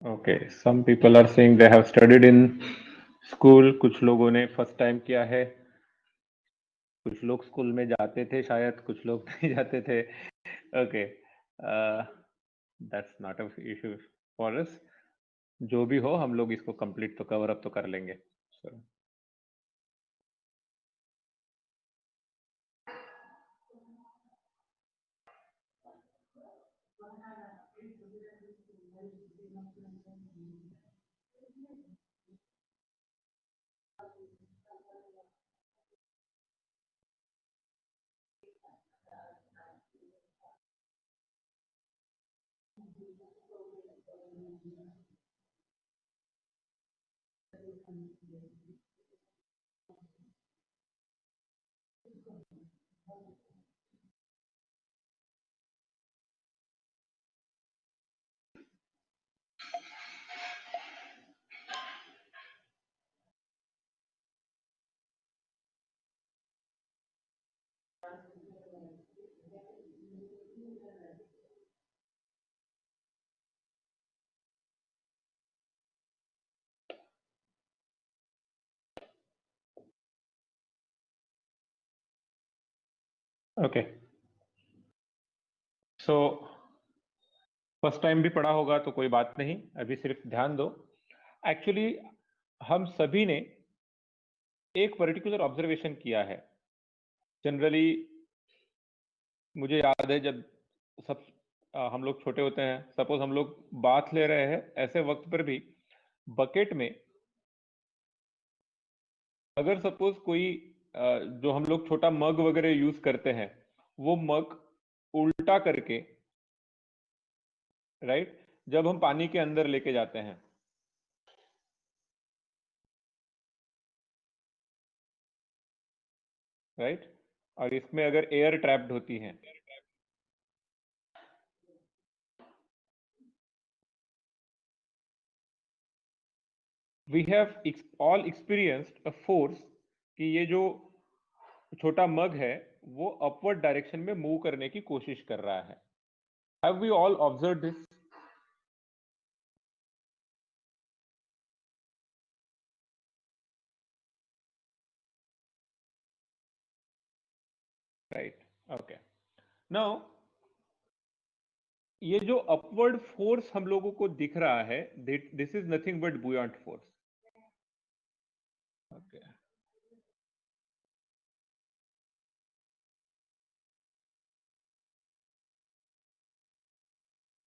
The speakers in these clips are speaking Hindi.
Okay, some people are saying they have studied in school, कुछ लोगों ने फर्स्ट टाइम किया है, कुछ लोग स्कूल में जाते थे शायद, कुछ लोग नहीं जाते थे। Okay, that's not a issue for us. जो भी हो हम लोग इसको कंप्लीट तो कवर अप तो कर लेंगे। So, okay, so first time भी पढ़ा होगा तो कोई बात नहीं, अभी सिर्फ ध्यान दो। एक्चुअली हम सभी ने एक पर्टिकुलर ऑब्जर्वेशन किया है। जनरली मुझे याद है जब सब हम लोग छोटे होते हैं, सपोज हम लोग बाथ ले रहे हैं, ऐसे वक्त पर भी बकेट में अगर सपोज कोई जो हम लोग छोटा मग वगैरह यूज करते हैं, वो मग उल्टा करके, राइट, जब हम पानी के अंदर लेके जाते हैं, राइट, और इसमें अगर एयर ट्रैप्ड होती है, we have all experienced a force कि ये जो छोटा मग है वो अपवर्ड डायरेक्शन में मूव करने की कोशिश कर रहा है। Have we all observe this? Right, okay. Now ये जो अपवर्ड फोर्स हम लोगों को दिख रहा है, this is nothing but buoyant force. Okay,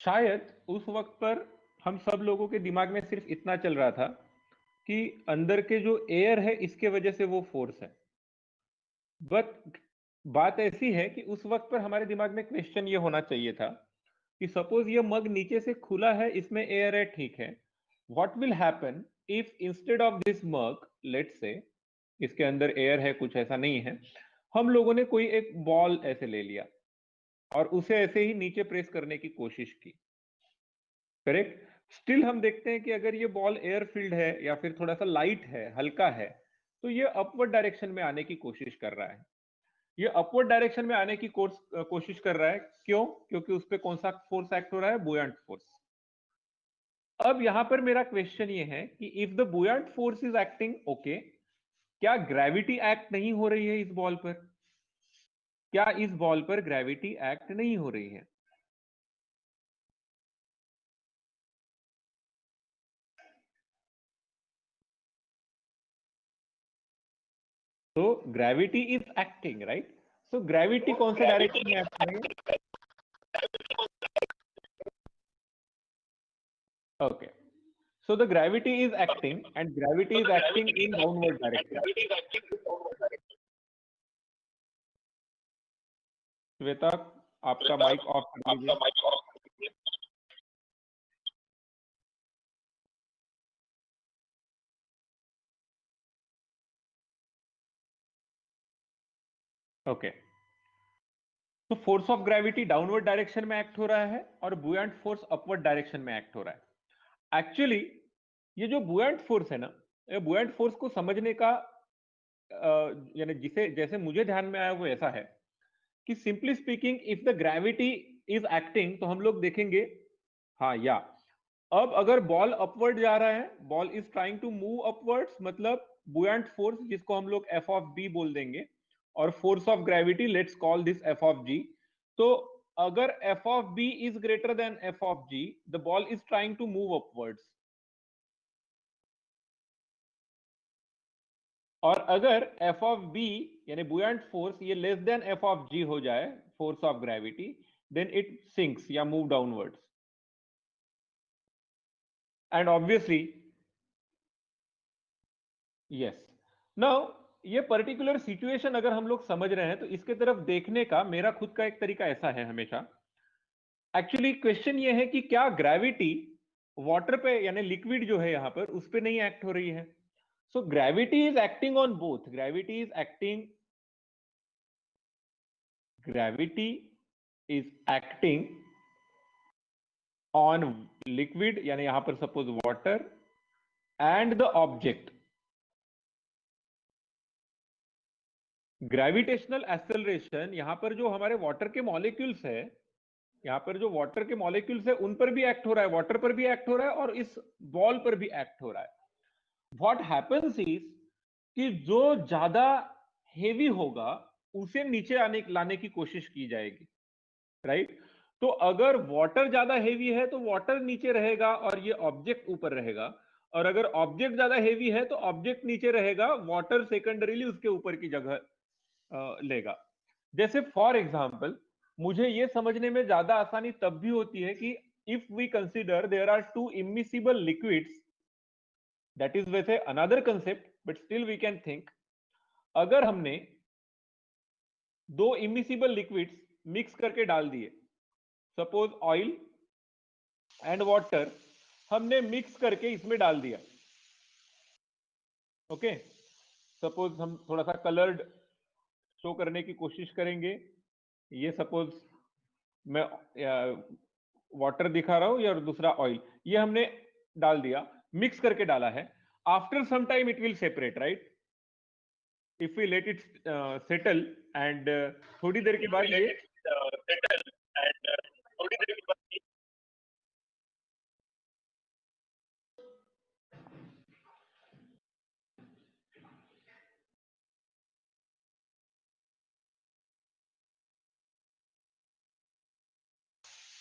शायद उस वक्त पर हम सब लोगों के दिमाग में सिर्फ इतना चल रहा था कि अंदर के जो एयर है इसके वजह से वो फोर्स है। बट बात ऐसी है कि उस वक्त पर हमारे दिमाग में क्वेश्चन ये होना चाहिए था कि सपोज ये मग नीचे से खुला है, इसमें एयर है, ठीक है, what will happen if instead of this mug, let's say इसके अंदर एयर है, कुछ ऐसा नहीं है, हम लोगों ने कोई एक बॉल ऐसे ले लिया और उसे ऐसे ही नीचे प्रेस करने की कोशिश की, करेक्ट। स्टिल हम देखते हैं कि अगर ये बॉल एयर फील्ड है या फिर थोड़ा सा लाइट है, हल्का है, तो ये अपवर्ड डायरेक्शन में आने की कोशिश कर रहा है। ये अपवर्ड डायरेक्शन में आने की कोशिश कर रहा है, क्यों? क्योंकि उस पर कौन सा फोर्स एक्ट हो रहा है? Buoyant force. अब यहां पर मेरा क्वेश्चन ये है कि if the buoyant force is acting, okay, क्या ग्रेविटी एक्ट नहीं हो रही है इस बॉल पर? क्या इस बॉल पर ग्रेविटी एक्ट नहीं हो रही है? तो gravity is acting, right? So gravity कौन से डायरेक्शन में एक्ट करेगा? Okay, so the gravity is acting and gravity is acting in downward direction. Shweta, आपका माइक ऑफ कर लीजिए। ओके, तो force of gravity downward direction में एक्ट हो रहा है और बुयांट फोर्स अपवर्ड डायरेक्शन में एक्ट हो रहा है। एक्चुअली ये जो बुयांट फोर्स है ना, ये बुयांट फोर्स को समझने का यानी जिसे जैसे मुझे ध्यान में आया वो ऐसा है कि simply speaking, if the gravity is acting तो हम लोग देखेंगे, हाँ, या अब अगर बॉल अपवर्ड जा रहा है, ball is trying to move upwards, मतलब बुयांट फोर्स जिसको हम लोग एफ ऑफ बी बोल देंगे, और force of gravity let's call this F of G. तो अगर F of B is greater than F of G, the ball is trying to move upwards. और अगर एफ ऑफ बी यानी बुयांट फोर्स ये less than F of G हो जाए, force of gravity, then it sinks या move downwards. And obviously yes, now ये पर्टिकुलर सिचुएशन अगर हम लोग समझ रहे हैं तो इसके तरफ देखने का मेरा खुद का एक तरीका ऐसा है हमेशा। एक्चुअली क्वेश्चन ये है कि क्या ग्रेविटी वाटर पे यानी लिक्विड जो है यहां पर उस पे नहीं एक्ट हो रही है? So gravity is acting on both, gravity is acting on liquid यानी यहां पर suppose water and the object. Gravitational acceleration यहां पर जो हमारे वाटर के मॉलिक्यूल्स है, यहां पर जो वाटर के मॉलिक्यूल्स है उन पर भी एक्ट हो रहा है, वाटर पर भी एक्ट हो रहा है और इस बॉल पर भी एक्ट हो रहा है। व्हाट हैपेंस इज कि जो ज्यादा हेवी होगा उसे नीचे लाने की कोशिश की जाएगी, राइट? तो अगर वाटर ज्यादा हेवी है तो वाटर नीचे रहेगा और ये ऑब्जेक्ट ऊपर रहेगा, और अगर ऑब्जेक्ट ज्यादा हेवी है तो ऑब्जेक्ट नीचे रहेगा, वाटर सेकेंडरीली उसके ऊपर की जगह लेगा। जैसे फॉर एग्जाम्पल मुझे यह समझने में ज्यादा आसानी तब भी होती है कि if we consider there are two immiscible liquids, that is वैसे another concept but still we can think. अगर हमने दो इमिसिबल लिक्विड्स मिक्स करके डाल दिए, सपोज ऑयल एंड वाटर हमने मिक्स करके इसमें डाल दिया, ओके, सपोज हम थोड़ा सा कलर्ड शो करने की कोशिश करेंगे। ये सपोज मैं वाटर दिखा रहा हूं या दूसरा ऑयल, ये हमने डाल दिया, मिक्स करके डाला है। After some time it will separate, right? If we let it settle and थोड़ी देर के बाद ये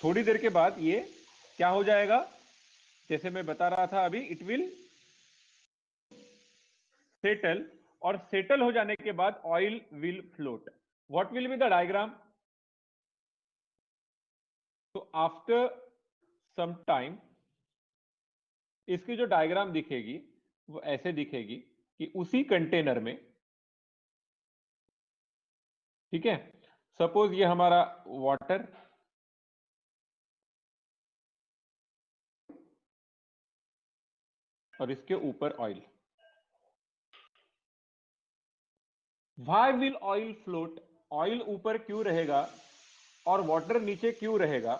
थोड़ी देर के बाद ये क्या हो जाएगा, जैसे मैं बता रहा था अभी, इट विल सेटल, और सेटल हो जाने के बाद oil will float. What will be the diagram? तो आफ्टर सम टाइम इसकी जो डायग्राम दिखेगी वो ऐसे दिखेगी कि उसी कंटेनर में, ठीक है, सपोज ये हमारा वाटर और इसके ऊपर oil. Why will oil float? Oil ऊपर क्यों रहेगा और वाटर नीचे क्यों रहेगा?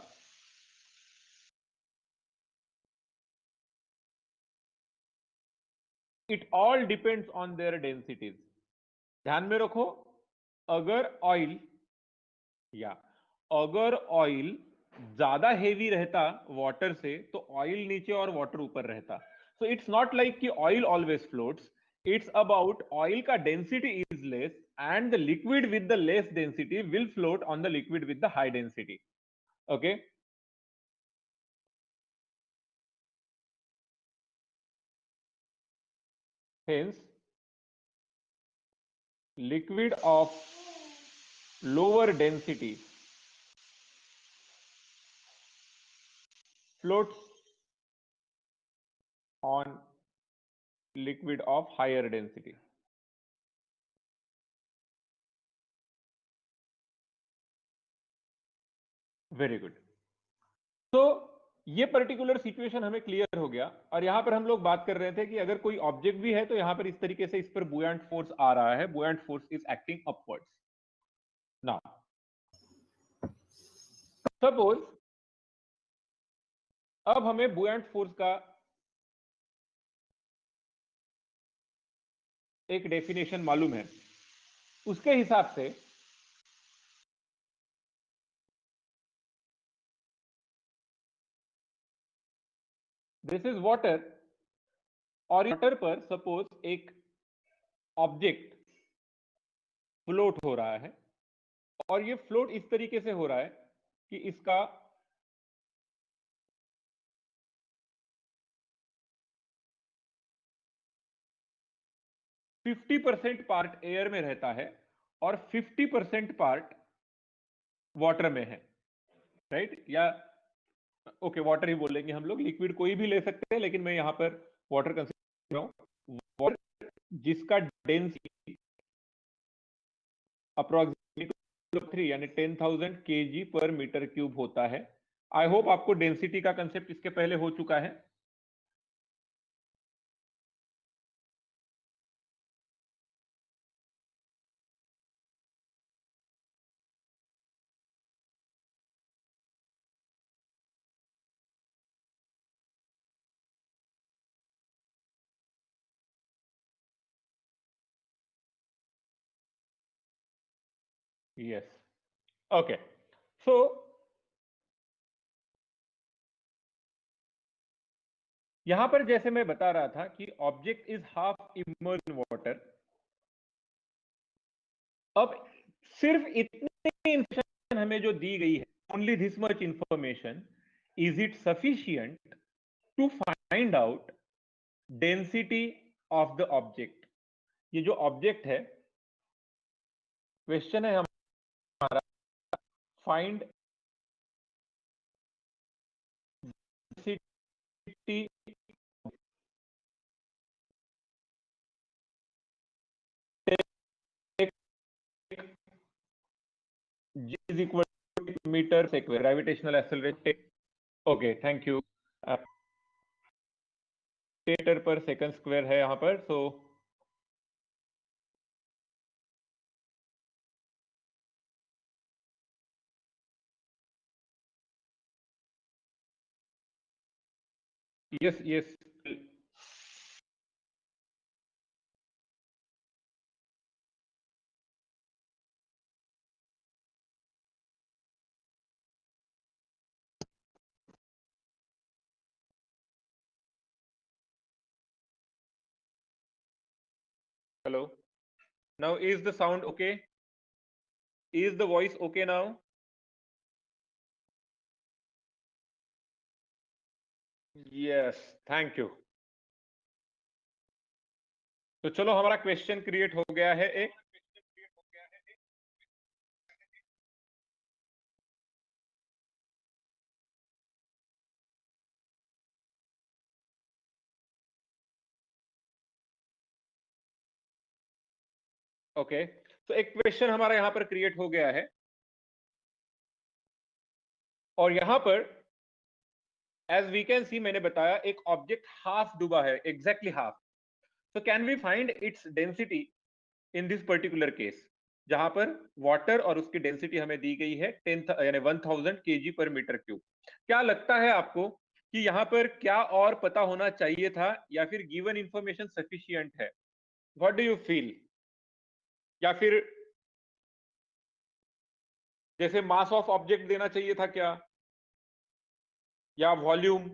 It all depends on their densities. ध्यान में रखो, अगर ऑयल या अगर ऑयल ज्यादा हेवी रहता वाटर से तो ऑयल नीचे और वाटर ऊपर रहता। सो इट्स नॉट लाइक कि oil always floats, it's about oil का density is less and the liquid with the less density will float on the liquid with the high density, okay? Hence liquid of lower density floats on liquid of higher density. Very good. तो ये पर्टिकुलर सिचुएशन हमें क्लियर हो गया, और यहां पर हम लोग बात कर रहे थे कि अगर कोई ऑब्जेक्ट भी है तो यहां पर इस तरीके से इस पर बुयांट फोर्स आ रहा है, buoyant force is acting upwards. Now suppose अब हमें बुयांट फोर्स का एक डेफिनेशन मालूम है, उसके हिसाब से दिस इज वाटर, और वाटर पर सपोज एक ऑब्जेक्ट फ्लोट हो रहा है, और ये फ्लोट इस तरीके से हो रहा है कि इसका 50% पार्ट एयर में रहता है और 50% पार्ट वाटर में है, राइट? या ओके, वाटर ही बोलेंगे हम लोग, लिक्विड कोई भी ले सकते हैं, लेकिन मैं यहां पर वाटर कंसीडर कर रहा हूं। वाटर जिसका डेंसिटी अप्रोक्सीमेटली यानी 10,000 kg पर मीटर क्यूब होता है। आई होप आपको डेंसिटी का कंसेप्ट इसके पहले हो चुका है। Yes, okay. सो यहां पर जैसे मैं बता रहा था कि object is half immerse in water. अब सिर्फ इतनी इंफॉर्मेशन हमें जो दी गई है, only this much information, is it sufficient to find out density of the object? ये जो ऑब्जेक्ट है, क्वेश्चन है हमारा, find density G is equal to meter second gravitational acceleration. Okay, thank you. Meter पर सेकंड स्क्वायर है यहां पर, so yes yes, hello, now is the sound okay? Is the voice okay now? Yes, thank you. तो चलो, हमारा क्वेश्चन क्रिएट हो गया है एक। ओके, तो एक क्वेश्चन हमारा यहां पर क्रिएट हो गया है, और यहां पर एज वी कैन सी, मैंने बताया एक ऑब्जेक्ट हाफ डूबा है, exactly half. so can we find its density in this particular case, जहां पर वाटर और उसकी डेंसिटी हमें दी गई है 10 यानी 1000 kg पर मीटर क्यूब? क्या लगता है आपको कि यहां पर क्या और पता होना चाहिए था, या फिर गिवन इंफॉर्मेशन सफिशिएंट है? What do you feel? या फिर जैसे मास ऑफ ऑब्जेक्ट देना चाहिए था क्या, या वॉल्यूम?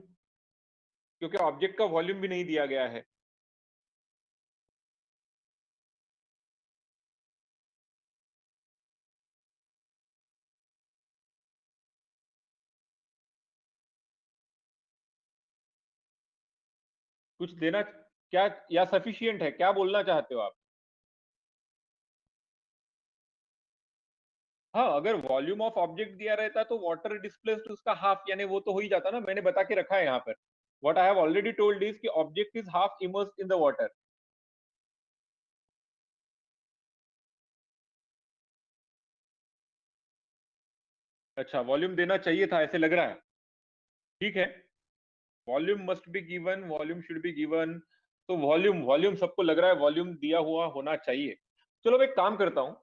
क्योंकि ऑब्जेक्ट का वॉल्यूम भी नहीं दिया गया है। कुछ देना क्या, या सफिशिएंट है, क्या बोलना चाहते हो आप? हाँ, अगर वॉल्यूम ऑफ ऑब्जेक्ट दिया रहता तो वाटर डिस्प्लेस्ड उसका हाफ, यानी वो तो हो ही जाता ना। मैंने बता के रखा है यहाँ पर, what I have already told is कि object is half immersed in the water. अच्छा, वॉल्यूम देना चाहिए था ऐसे लग रहा है। ठीक है, volume must be given, volume should be given. तो वॉल्यूम वॉल्यूम सबको लग रहा है वॉल्यूम दिया हुआ होना चाहिए। चलो, मैं एक काम करता हूँ,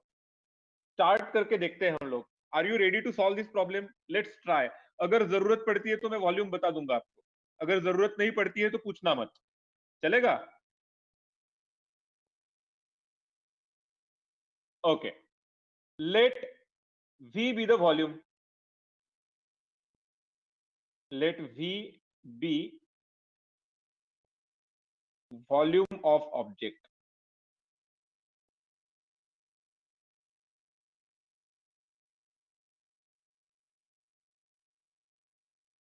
स्टार्ट करके देखते हैं हम लोग। Are you ready to solve this problem? Let's try. अगर जरूरत पड़ती है तो मैं वॉल्यूम बता दूंगा आपको, अगर जरूरत नहीं पड़ती है तो पूछना मत, चलेगा? Okay, let V be the volume. Let V be volume of object.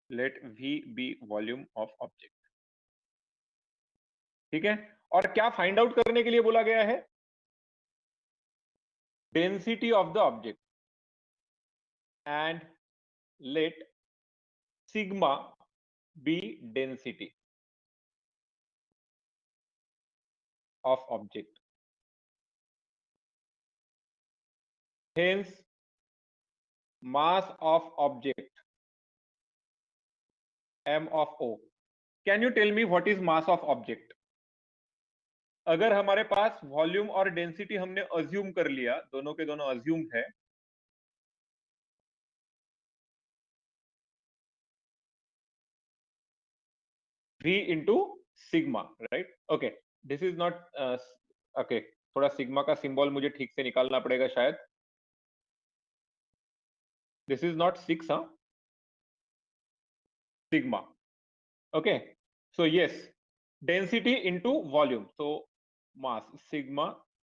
Let V be volume of object. ठीक है. और क्या फाइंड आउट करने के लिए बोला गया है? Density of the object. And let sigma be density of object. Hence, mass of object m of O. Can you tell me what is mass of object? अगर हमारे पास वॉल्यूम और डेंसिटी हमने अज्यूम कर लिया, दोनों के दोनों अज्यूम है, V into sigma, right? Okay, this is not okay. थोड़ा सिग्मा का सिंबल मुझे ठीक से निकालना पड़ेगा शायद. दिस इज नॉट 6, हाँ, sigma. Okay, so yes, density into volume, so mass sigma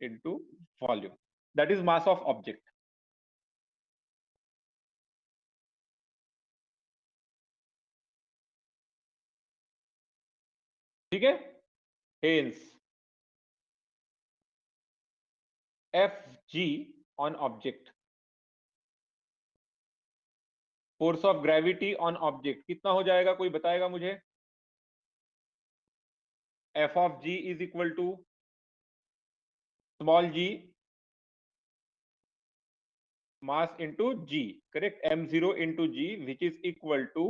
into volume, that is mass of object. ठीक है. Hence Fg on object, force of gravity on object कितना हो जाएगा? कोई बताएगा मुझे? F of g is equal to small g mass into g, correct? m0 into g, which is equal to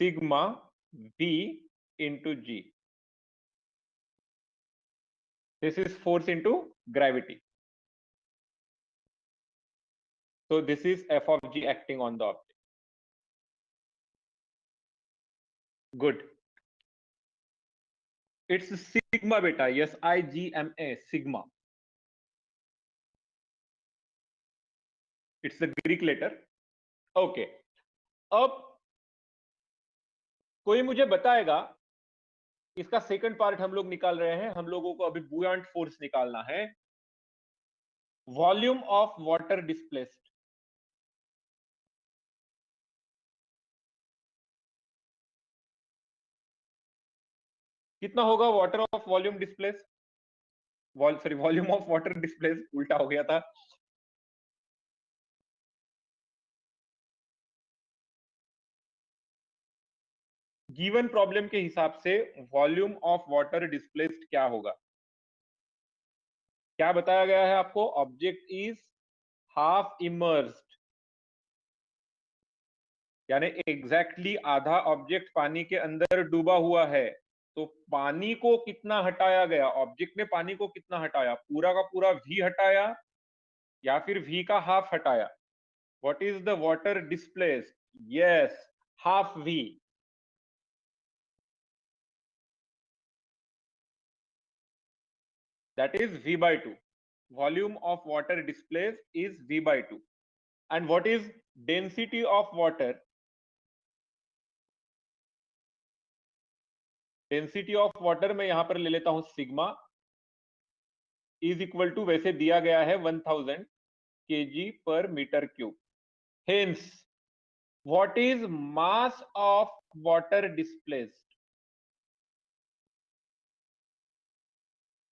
sigma v into g. This is force into gravity. So this is F of g acting on the object. Good. It's sigma beta. Yes, IGMA, sigma. It's the Greek letter. Okay. अब कोई मुझे बताएगा, इसका सेकंड पार्ट हम लोग निकाल रहे हैं. हम लोगों को अभी बुयांट फोर्स निकालना है. Volume of water displaced. कितना होगा water of volume displace? Sorry, volume of water displace, उल्टा हो गया था. गिवन प्रॉब्लम के हिसाब से वॉल्यूम ऑफ वाटर डिस्प्लेस्ड क्या होगा? क्या बताया गया है आपको? ऑब्जेक्ट इज हाफ इमर्स्ड, यानी एग्जैक्टली आधा ऑब्जेक्ट पानी के अंदर डूबा हुआ है. तो पानी को कितना हटाया गया? ऑब्जेक्ट ने पानी को कितना हटाया? पूरा का पूरा V हटाया या फिर V का हाफ हटाया? What is the water displaced? Yes, half V. That is V by 2. Volume of water displaced is V by 2. And what is density of water? Density of water मैं यहां पर ले लेता हूं सिग्मा इज इक्वल टू, वैसे दिया गया है 1000 kg per meter cube. Hence, what is mass of water displaced?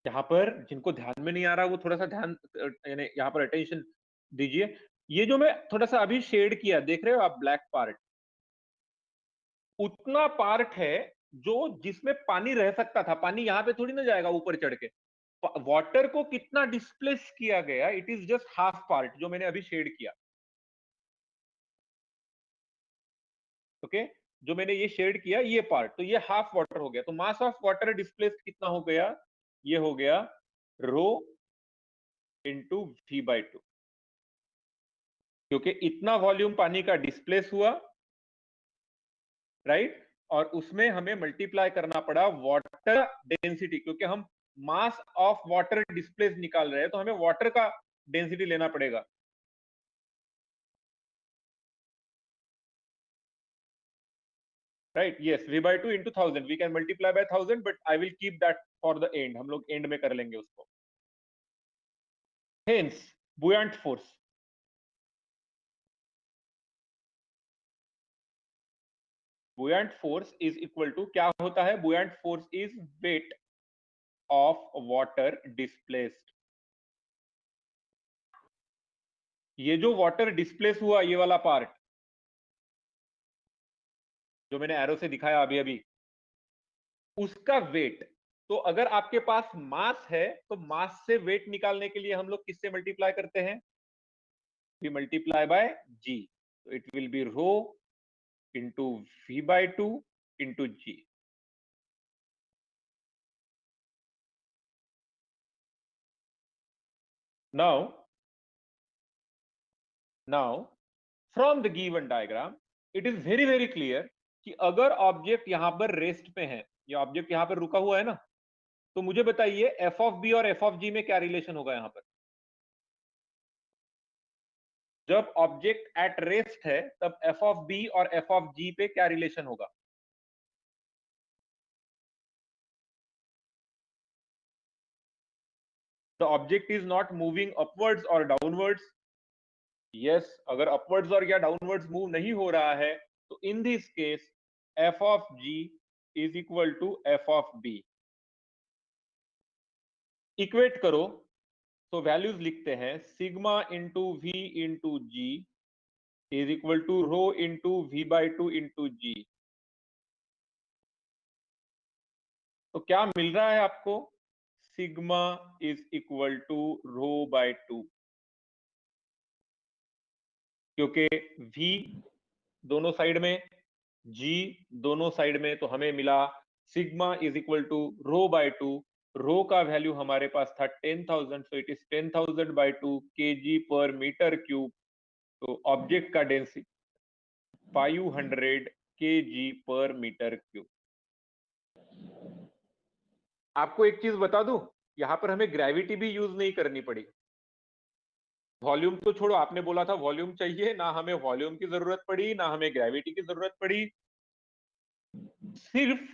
यहाँ पर जिनको ध्यान में नहीं आ रहा वो थोड़ा सा ध्यान, यानी यहाँ पर अटेंशन दीजिए. ये जो मैं थोड़ा सा अभी शेड किया, देख रहे हो आप, ब्लैक पार्ट, उतना पार्ट है जो जिसमें पानी रह सकता था. पानी यहाँ पे थोड़ी ना जाएगा ऊपर चढ़ के. वाटर को कितना डिस्प्लेस किया गया, it is just half part जो मैंने अभी शेड किया. ओके, जो मैंने ये शेड किया ये पार्ट, तो ये हाफ वाटर हो गया. तो मास ऑफ वाटर डिस्प्लेस्ड कितना हो गया? ये हो गया रो इंटू V by 2, क्योंकि इतना वॉल्यूम पानी का डिस्प्लेस हुआ, राइट? और उसमें हमें मल्टीप्लाई करना पड़ा वाटर डेंसिटी, क्योंकि हम मास ऑफ वाटर डिस्प्लेस निकाल रहे हैं तो हमें वाटर का डेंसिटी लेना पड़ेगा. Right, yes, v by 2 into 1000, we can multiply by 1000, but I will keep that for the end, हम लोग end में कर लेंगे उसको. Hence buoyant force, buoyant force is equal to, क्या होता है? buoyant force is weight of water displaced. ये जो वाटर डिस्प्लेस हुआ, ये वाला पार्ट जो मैंने एरो से दिखाया अभी अभी, उसका वेट. तो अगर आपके पास मास है तो मास से वेट निकालने के लिए हम लोग किससे मल्टीप्लाई करते हैं? We multiply by G. तो it will be rho into v by 2 into G. Now from the given diagram it is very very clear कि अगर ऑब्जेक्ट यहां पर रेस्ट पे है, ये ऑब्जेक्ट यहां पर रुका हुआ है ना, तो मुझे बताइए एफ ऑफ बी और एफ ऑफ जी में क्या रिलेशन होगा? यहां पर जब ऑब्जेक्ट एट रेस्ट है तब एफ ऑफ बी और एफ ऑफ जी पे क्या रिलेशन होगा? The object is not moving upwards और डाउनवर्ड्स. यस, अगर अपवर्ड्स और या डाउनवर्ड्स मूव नहीं हो रहा है तो in this case F of G is equal to F of B. Equate करो, तो वैल्यूज लिखते हैं sigma into V into G is equal to rho into V by two into G. तो क्या मिल रहा है आपको? Sigma is equal to rho by 2, क्योंकि v दोनों साइड में, g दोनों साइड में, तो हमें मिला sigma is equal to rho by 2. Rho का वैल्यू हमारे पास था 10,000, so it is 10,000 by 2 kg पर मीटर क्यूब. तो ऑब्जेक्ट का डेंसिटी 500 kg पर मीटर क्यूब. आपको एक चीज बता दूं, यहां पर हमें ग्रेविटी भी यूज नहीं करनी पड़ी. वॉल्यूम तो छोड़ो, आपने बोला था वॉल्यूम चाहिए, ना हमें वॉल्यूम की जरूरत पड़ी ना हमें ग्रेविटी की जरूरत पड़ी. सिर्फ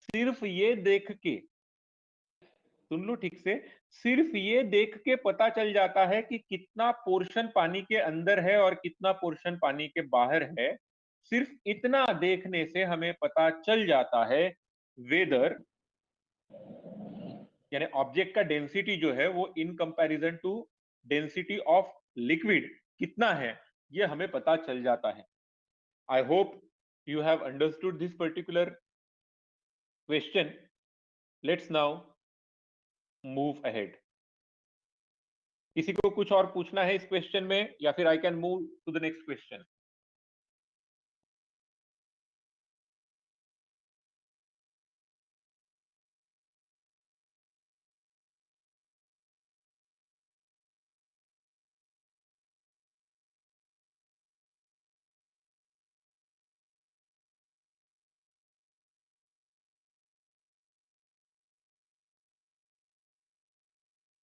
सिर्फ ये देख के, सुन लो ठीक से, सिर्फ ये देख के पता चल जाता है कि कितना पोर्शन पानी के अंदर है और कितना पोर्शन पानी के बाहर है. सिर्फ इतना देखने से हमें पता चल जाता है वेदर, यानी ऑब्जेक्ट का डेंसिटी जो है वो in comparison to density of liquid कितना है, ये हमें पता चल जाता है. I hope you have understood this particular question. Let's now move ahead. किसी को कुछ और पूछना है इस क्वेश्चन में, या फिर I can move to the next question?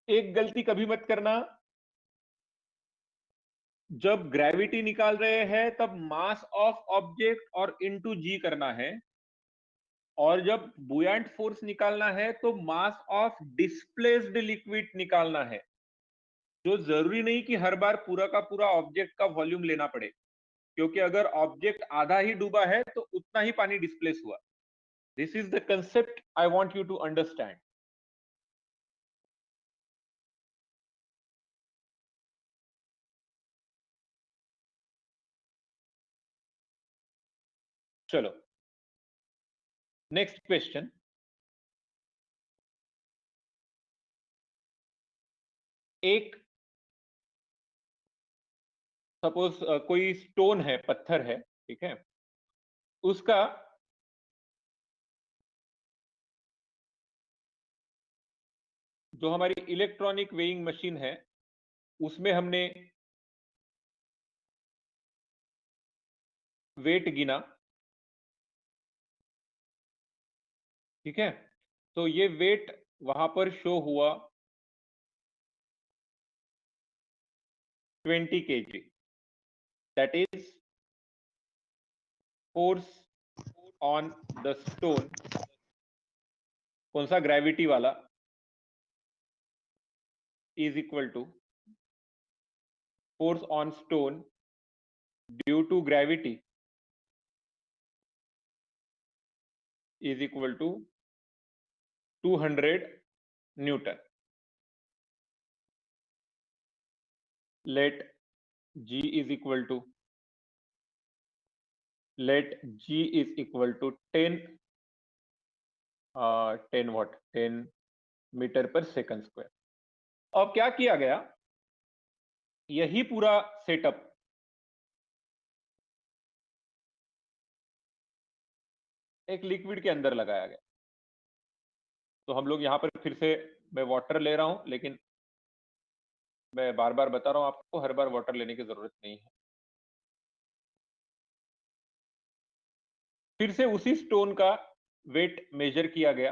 एक गलती कभी मत करना, जब ग्रेविटी निकाल रहे हैं तब मास ऑफ ऑब्जेक्ट और इनटू जी करना है, और जब बुयांट फोर्स निकालना है तो मास ऑफ डिस्प्लेस्ड लिक्विड निकालना है. जो जरूरी नहीं कि हर बार पूरा का पूरा ऑब्जेक्ट का वॉल्यूम लेना पड़े, क्योंकि अगर ऑब्जेक्ट आधा ही डूबा है तो उतना ही पानी डिस्प्लेस हुआ. This is the concept I want you to understand. चलो नेक्स्ट क्वेश्चन. एक सपोज कोई स्टोन है, पत्थर है, ठीक है, उसका जो हमारी इलेक्ट्रॉनिक वेइंग मशीन है उसमें हमने वेट गिना, ठीक है, तो ये वेट वहां पर शो हुआ 20 kg. That is force on the stone, कौन सा, ग्रेविटी वाला, is equal to force on stone due to gravity is equal to 200 newton. Let G is equal to 10 what 10 metre पर सेकंड स्क्वायर. अब क्या किया गया, यही पूरा सेटअप एक लिक्विड के अंदर लगाया गया. तो हम लोग यहां पर फिर से, मैं वाटर ले रहा हूं, लेकिन मैं बार बार बता रहा हूं आपको, हर बार वाटर लेने की जरूरत नहीं है. फिर से उसी स्टोन का वेट मेजर किया गया,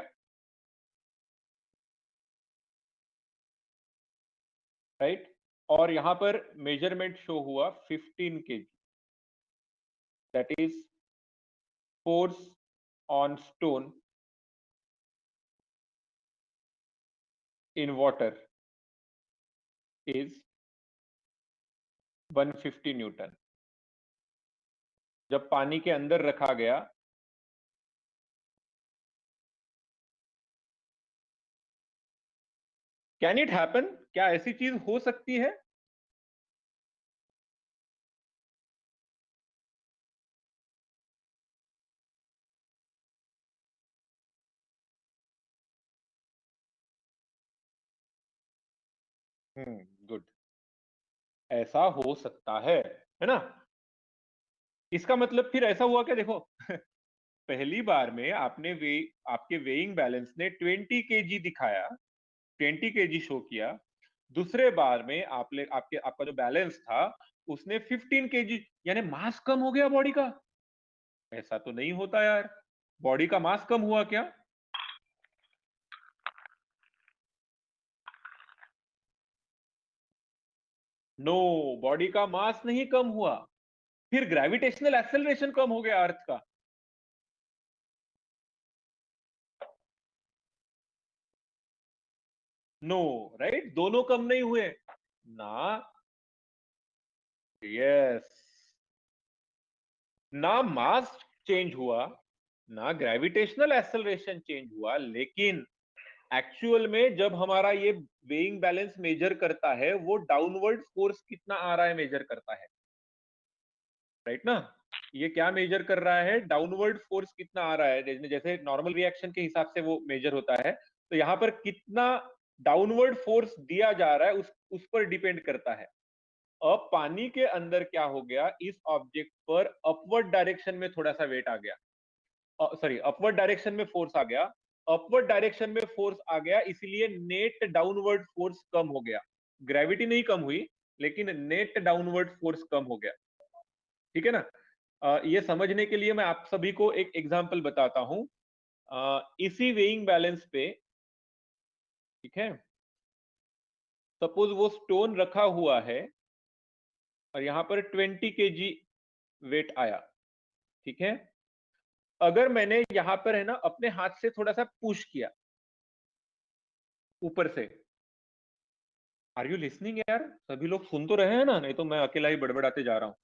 राइट. और यहां पर मेजरमेंट शो हुआ 15 kg, that is force on stone in water is 150 Newton. जब पानी के अंदर रखा गया, कैन इट हैपन, क्या ऐसी चीज हो सकती है? गुड, ऐसा हो सकता है ना. इसका मतलब फिर ऐसा हुआ क्या, देखो पहली बार में आपके वेइंग बैलेंस ने 20 केजी दिखाया, 20 केजी शो किया. दूसरे बार में आपका जो बैलेंस था उसने 15 केजी, यानी मास कम हो गया बॉडी का. ऐसा तो नहीं होता यार, बॉडी का मास कम हुआ क्या? नो, बॉडी का मास नहीं कम हुआ, फिर ग्रेविटेशनल एक्सेलरेशन कम हो गया अर्थ का. नो, राइट, दोनों कम नहीं हुए ना. यस, ना मास चेंज हुआ, ना ग्रेविटेशनल एक्सेलरेशन चेंज हुआ, लेकिन एक्चुअल में जब हमारा ये वेइंग बैलेंस मेजर करता है, वो डाउनवर्ड फोर्स कितना आ रहा है मेजर करता है, राइट ना. ये क्या मेजर कर रहा है, डाउनवर्ड फोर्स कितना आ रहा है, जैसे नॉर्मल रिएक्शन के हिसाब से वो मेजर होता है. तो यहां पर कितना डाउनवर्ड फोर्स दिया जा रहा है उस पर डिपेंड करता है. अब पानी के अंदर क्या हो गया, इस ऑब्जेक्ट पर अपवर्ड डायरेक्शन में थोड़ा सा वेट आ गया, सॉरी अपवर्ड डायरेक्शन में फोर्स आ गया. अपवर्ड डायरेक्शन में फोर्स आ गया, इसलिए नेट डाउनवर्ड फोर्स कम हो गया. ग्रेविटी नहीं कम हुई, लेकिन नेट डाउनवर्ड फोर्स कम हो गया. ठीक है ना. ये समझने के लिए मैं आप सभी को एक एग्जांपल बताता हूं. इसी वेइंग बैलेंस पे, ठीक है, सपोज वो स्टोन रखा हुआ है और यहां पर 20 केजी वेट आया, ठीक है. अगर मैंने यहां पर है ना अपने हाथ से थोड़ा सा पुश किया ऊपर से, आर यू लिसनिंग यार, सभी लोग सुन तो रहे हैं ना, नहीं तो मैं अकेला ही बड़बड़ाते जा रहा हूं.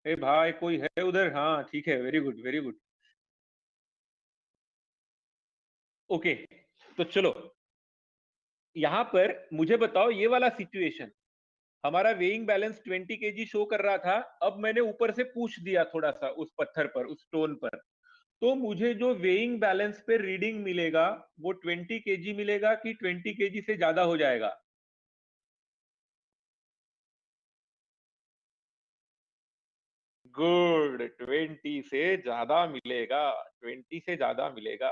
ए भाई, कोई है उधर? हाँ ठीक है, very good very good. Okay, तो चलो यहां पर मुझे बताओ, ये वाला सिचुएशन, हमारा वेइंग बैलेंस 20 केजी शो कर रहा था. अब मैंने ऊपर से पूछ दिया थोड़ा सा उस पत्थर पर, उस स्टोन पर, तो मुझे जो वेइंग बैलेंस पे रीडिंग मिलेगा वो 20 केजी मिलेगा कि 20 केजी से ज्यादा हो जाएगा? गुड, 20 से ज्यादा मिलेगा, 20 से ज्यादा मिलेगा.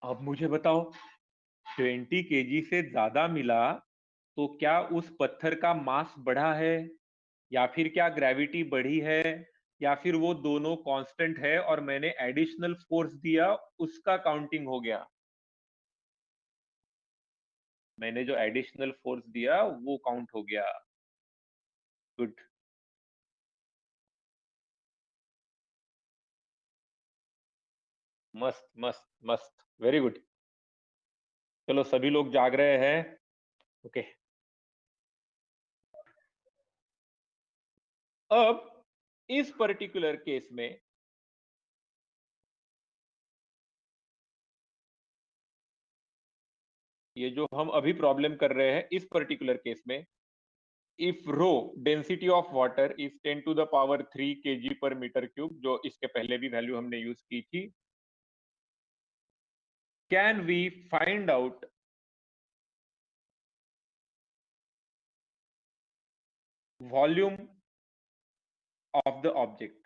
अब मुझे बताओ, 20 केजी से ज्यादा मिला तो क्या उस पत्थर का मास बढ़ा है, या फिर क्या ग्रेविटी बढ़ी है, या फिर वो दोनों कांस्टेंट है और मैंने एडिशनल फोर्स दिया उसका काउंटिंग हो गया? मैंने जो एडिशनल फोर्स दिया वो काउंट हो गया। गुड। मस्त मस्त मस्त, वेरी गुड। चलो सभी लोग जाग रहे हैं। ओके। अब इस पर्टिकुलर केस में ये जो हम अभी प्रॉब्लम कर रहे हैं इस पर्टिकुलर केस में, if rho density of water is 10⁻³ kg पर मीटर क्यूब, जो इसके पहले भी वैल्यू हमने यूज की थी, can we find out volume of the object.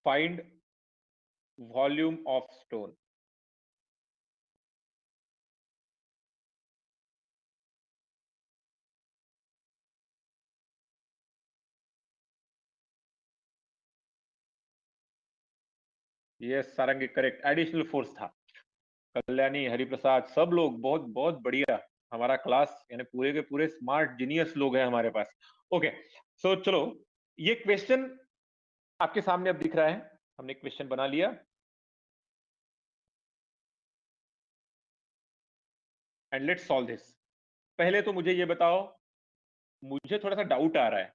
Find volume of stone. Yes Sarangi, correct, additional force था। कल्याणी, हरिप्रसाद, सब लोग बहुत बहुत बढ़िया। हमारा क्लास यानी पूरे के पूरे स्मार्ट जीनियस लोग हैं हमारे पास। ओके, सो चलो, ये क्वेश्चन आपके सामने अब दिख रहा है। हमने क्वेश्चन बना लिया एंड लेट्स सॉल्व दिस। पहले तो मुझे ये बताओ, मुझे थोड़ा सा डाउट आ रहा है,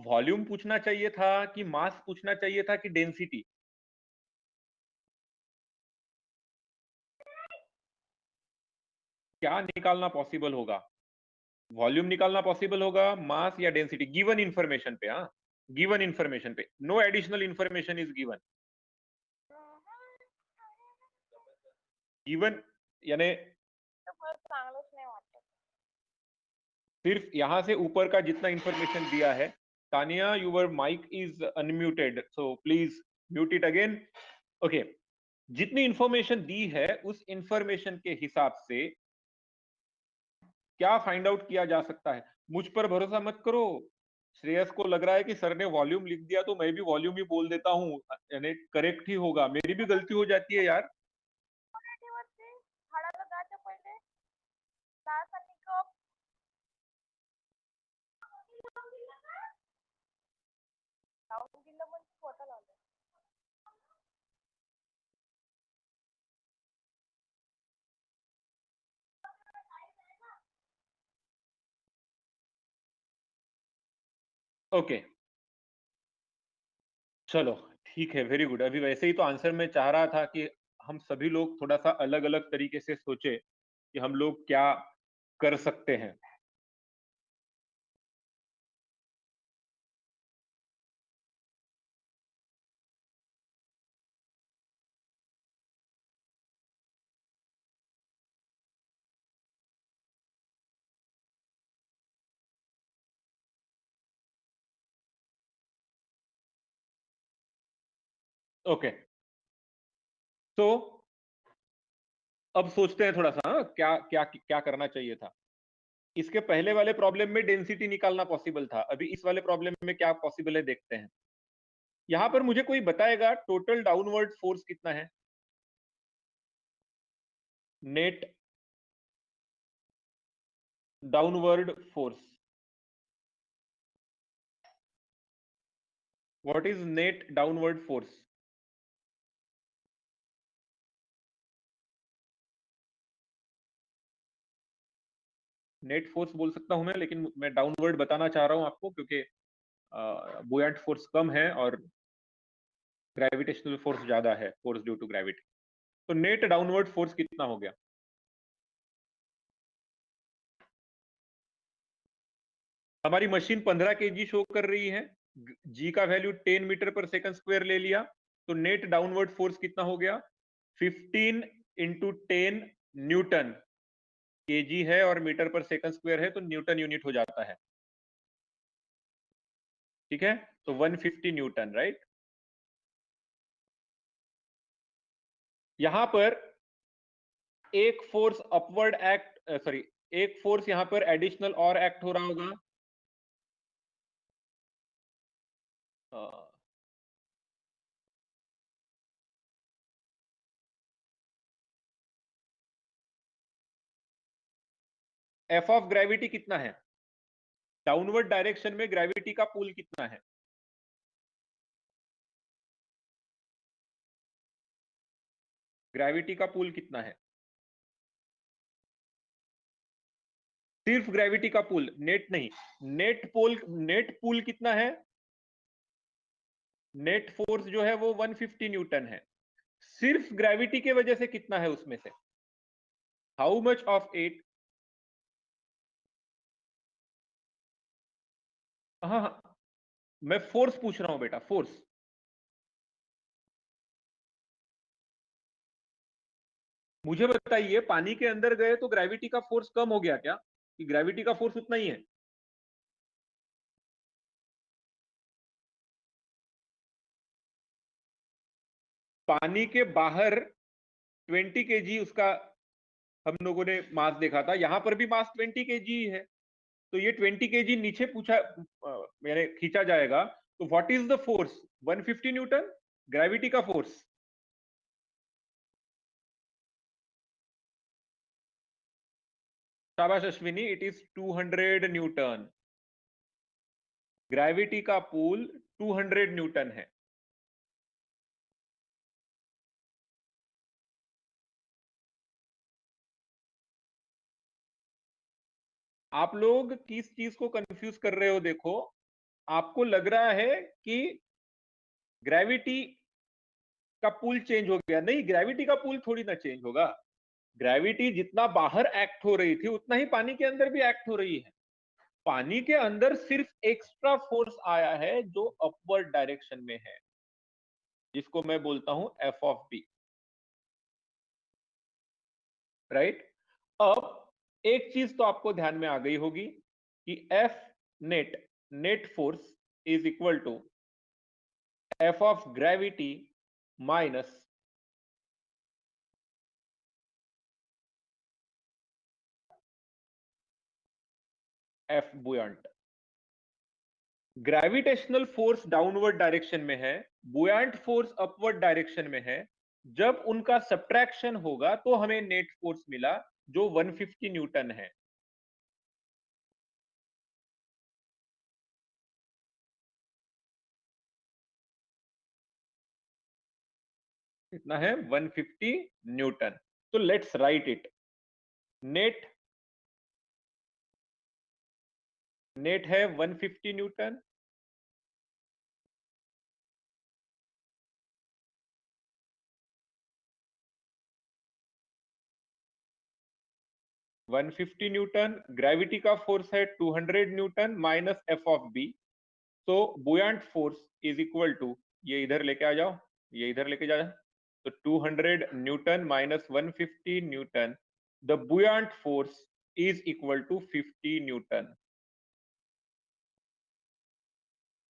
वॉल्यूम पूछना चाहिए था कि मास पूछना चाहिए था कि डेंसिटी? क्या निकालना पॉसिबल होगा? वॉल्यूम निकालना पॉसिबल होगा, मास या डेंसिटी, गिवन इंफॉर्मेशन पे? हाँ, गिवन इंफॉर्मेशन पे, no additional information is given. Given यानी सिर्फ यहां से ऊपर का जितना इंफॉर्मेशन दिया है। Tania, your mic is unmuted, so please mute it again. Okay, जितनी इंफॉर्मेशन दी है उस इंफॉर्मेशन के हिसाब से क्या फाइंड आउट किया जा सकता है? मुझ पर भरोसा मत करो। श्रेयस को लग रहा है कि सर ने वॉल्यूम लिख दिया तो मैं भी वॉल्यूम ही बोल देता हूँ, यानी करेक्ट ही होगा। मेरी भी गलती हो जाती है यार। ओके, चलो ठीक है, वेरी गुड। अभी वैसे ही तो आंसर मैं चाह रहा था कि हम सभी लोग थोड़ा सा अलग अलग तरीके से सोचे कि हम लोग क्या कर सकते हैं। ओके, तो अब सोचते हैं थोड़ा सा, हाँ, क्या क्या क्या करना चाहिए था। इसके पहले वाले प्रॉब्लम में डेंसिटी निकालना पॉसिबल था, अभी इस वाले प्रॉब्लम में क्या पॉसिबल है देखते हैं। यहां पर मुझे कोई बताएगा टोटल डाउनवर्ड फोर्स कितना है? Net downward force, what is net downward force? Net force बोल सकता हूं मैं, लेकिन मैं डाउनवर्ड बताना चाह रहा हूं आपको, क्योंकि बुयंट फोर्स कम है और ग्रेविटेशनल फोर्स ज्यादा है, फोर्स ड्यू टू ग्रेविटी। तो नेट डाउनवर्ड फोर्स कितना हो गया? हमारी मशीन 15 केजी शो कर रही है, जी का वैल्यू 10 मीटर पर सेकंड स्क्वायर ले लिया, तो नेट डाउनवर्ड फोर्स कितना हो गया? 15 इंटू 10 न्यूटन। केजी है और मीटर पर सेकंड स्क्वायर है तो न्यूटन यूनिट हो जाता है। ठीक है, तो 150 न्यूटन, राइट। यहां पर एक फोर्स अपवर्ड एक्ट, सॉरी, एक फोर्स यहां पर एडिशनल और एक्ट हो रहा होगा। एफ ऑफ ग्रेविटी कितना है? डाउनवर्ड डायरेक्शन में ग्रेविटी का पुल कितना है? ग्रेविटी का पुल कितना है? सिर्फ ग्रेविटी का पुल, नेट नहीं। नेट पुल कितना है? नेट फोर्स जो है वो 150 न्यूटन है। सिर्फ ग्रेविटी के वजह से कितना है उसमें से? How much of it? हाँ हाँ, मैं फोर्स पूछ रहा हूं बेटा, फोर्स। मुझे बताइए, पानी के अंदर गए तो ग्रेविटी का फोर्स कम हो गया क्या, कि ग्रेविटी का फोर्स उतना ही है? पानी के बाहर 20 केजी उसका हम लोगों ने मास देखा था, यहां पर भी मास 20 केजी है। तो ये 20 केजी नीचे पूछा मैंने खींचा जाएगा, तो what is the force? 150 newton gravity का फोर्स। शाबाश Ashwini, it is 200 Newton. Gravity का पुल 200 न्यूटन है। आप लोग किस चीज को कंफ्यूज कर रहे हो? देखो, आपको लग रहा है कि ग्रेविटी का पुल चेंज हो गया। नहीं, ग्रेविटी का पुल थोड़ी ना चेंज होगा। ग्रेविटी जितना बाहर एक्ट हो रही थी उतना ही पानी के अंदर भी एक्ट हो रही है। पानी के अंदर सिर्फ एक्स्ट्रा फोर्स आया है जो अपवर्ड डायरेक्शन में है, जिसको मैं बोलता हूं एफ ऑफ बी। राइट। अब एक चीज तो आपको ध्यान में आ गई होगी कि F net, net force is equal to F of gravity minus F buoyant. Gravitational force downward direction में है, बुयांट फोर्स अपवर्ड डायरेक्शन में है। जब उनका सब्ट्रैक्शन होगा तो हमें नेट फोर्स मिला जो 150 न्यूटन है। कितना है? 150 न्यूटन। तो let's write it. Net net है 150 न्यूटन। 150 न्यूटन, ग्रेविटी का फोर्स है 200 newton minus F of B. तो buoyant force is equal to, ये इधर लेके आ जाओ, ये इधर लेके जा। तो 200 newton minus 150 newton, the buoyant force is equal to 50 newton.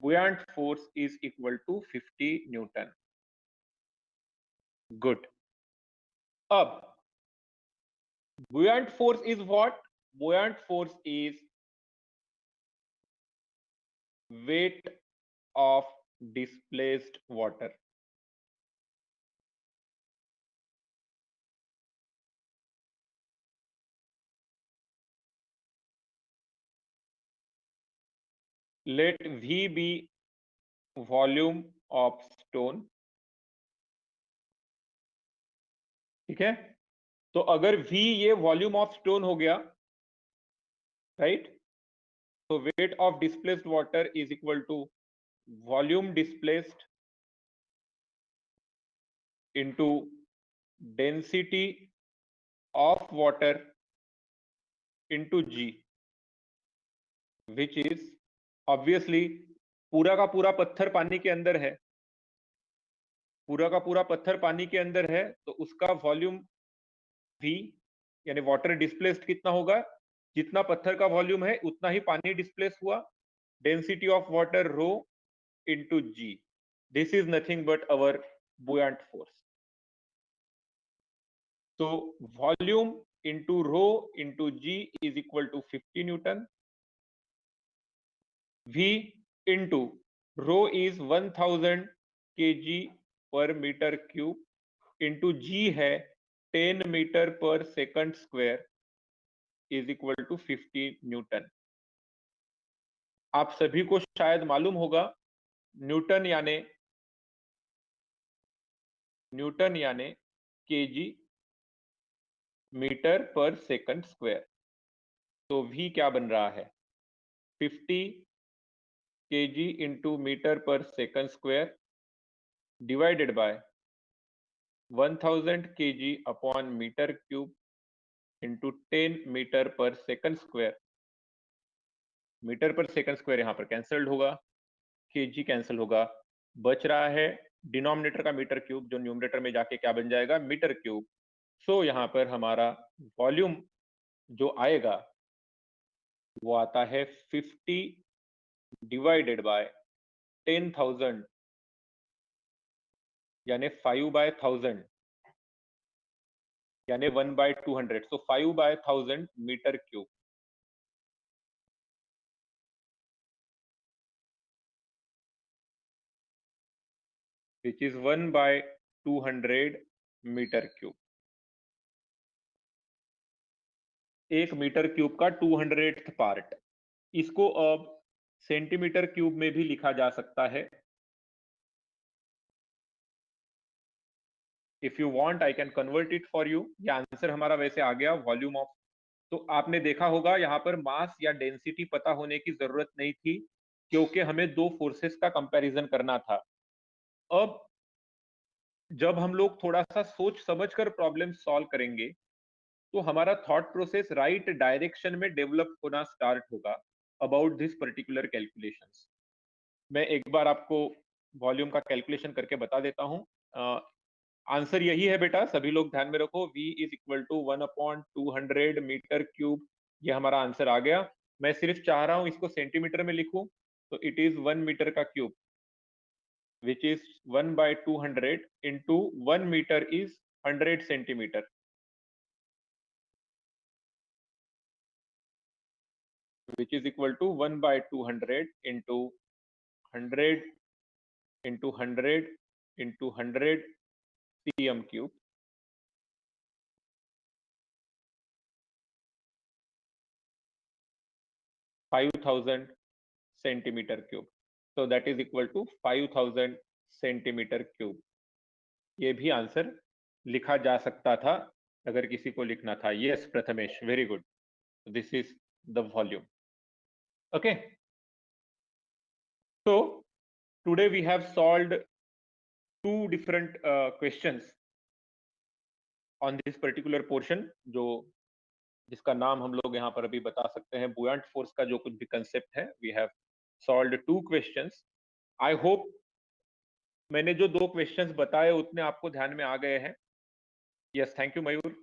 Buoyant force is equal to 50 newton. Good. अब buoyant force is what? Buoyant force is weight of displaced water. Let V be volume of stone. ठीक है, तो अगर V ये वॉल्यूम ऑफ स्टोन हो गया, राइट, तो weight of displaced water is equal to volume displaced into density of water into G, which is obviously पूरा का पूरा पत्थर पानी के अंदर है, पूरा का पूरा पत्थर पानी के अंदर है, तो उसका वॉल्यूम V यानी वाटर डिस्प्लेस्ड कितना होगा? जितना पत्थर का वॉल्यूम है उतना ही पानी डिस्प्लेस हुआ। Density of water rho into G। This is nothing but our buoyant force. तो volume into rho into G is equal to 50 newton. V into rho is 1000 kg पर मीटर क्यूब इंटू G है 10 मीटर पर second square. Is equal to 50 newton. आप सभी को शायद मालूम होगा न्यूटन यानी केजी मीटर पर सेकंड स्क्वायर। तो v क्या बन रहा है, 50 केजी इंटू मीटर पर second square divided by 1000 kg upon metre cube into 10 metre पर सेकंड स्क्वायर। मीटर पर सेकंड स्क्वायर यहां पर कैंसल्ड होगा, केजी कैंसिल होगा, बच रहा है डिनोमिनेटर का मीटर क्यूब, जो न्यूमरेटर में जाके क्या बन जाएगा, मीटर क्यूब। सो यहां पर हमारा वॉल्यूम जो आएगा वो आता है 50 डिवाइडेड बाय 10,000 यानी 5/1000 यानी 1/200। So 5/1000 metre cube, which is 1/200 metre cube. एक मीटर क्यूब का 200th पार्ट। इसको अब सेंटीमीटर क्यूब में भी लिखा जा सकता है। If you want I can convert it for you. ये आंसर हमारा वैसे आ गया वॉल्यूम ऑफ। तो आपने देखा होगा यहाँ पर मास या डेंसिटी पता होने की जरूरत नहीं थी, क्योंकि हमें दो फोर्सेस का कंपैरिजन करना था। अब जब हम लोग थोड़ा सा सोच समझकर प्रॉब्लम सॉल्व करेंगे तो हमारा थॉट प्रोसेस राइट डायरेक्शन में डेवलप होना स्टार्ट होगा अबाउट दिस पर्टिकुलर कैलकुलेशंस। मैं एक बार आपको वॉल्यूम का कैलकुलेशन करके बता देता हूं। आंसर यही है बेटा, सभी लोग ध्यान में रखो, v is equal to 1/200 metre cube. ये हमारा आंसर आ गया। मैं सिर्फ चाह रहा हूं इसको सेंटीमीटर में लिखूं, तो इट इज 1 मीटर का cube, which is 1/200 into 1 metre is 100 centimetre, which is equal to 1/200 into 100 into 100 into 100 cm cube, 5000 centimeter cube. So that is equal to 5000 centimeter cube. ये भी आंसर लिखा जा सकता था अगर किसी को लिखना था। Yes Prathamesh, very good. This is the volume. Okay, so today we have solved two different questions on this particular portion, जो जिसका नाम हम लोग यहाँ पर अभी बता सकते हैं बुयांट फोर्स का जो कुछ भी कंसेप्ट है। We have solved 2 questions. I hope मैंने जो 2 क्वेश्चंस बताए उतने आपको ध्यान में आ गए हैं। Yes, thank you Mayur.